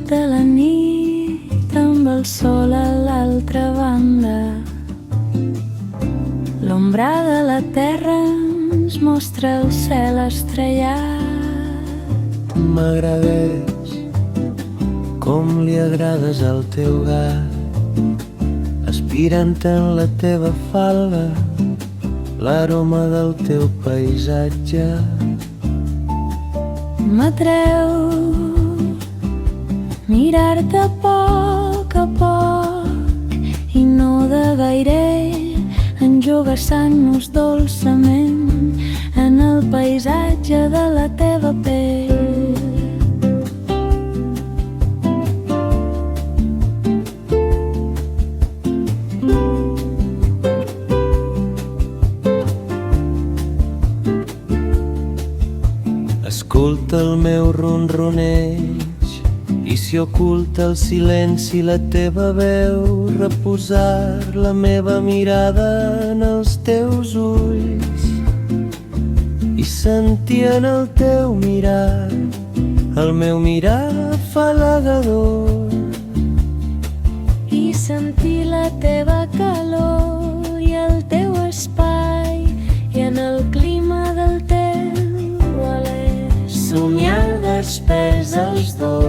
de la nit amb el sol a l'altra banda. L'ombra de la terra ens mostra el cel estrellat. M'agradeix com li agrades al teu gat, aspirant en la teva falda l'aroma del teu paisatge. M'atreu mirar-te a poc i no de gaire, enjogassant-nos dolçament en el paisatge de la teva pell. Escolta el meu ronroneig i s'hi oculta el silenci, la teva veu, reposar la meva mirada en els teus ulls i sentir en el teu mirar el meu mirar afalagador I sentir la teva calor i el teu espai i en el clima del teu alè somiar despers els dos.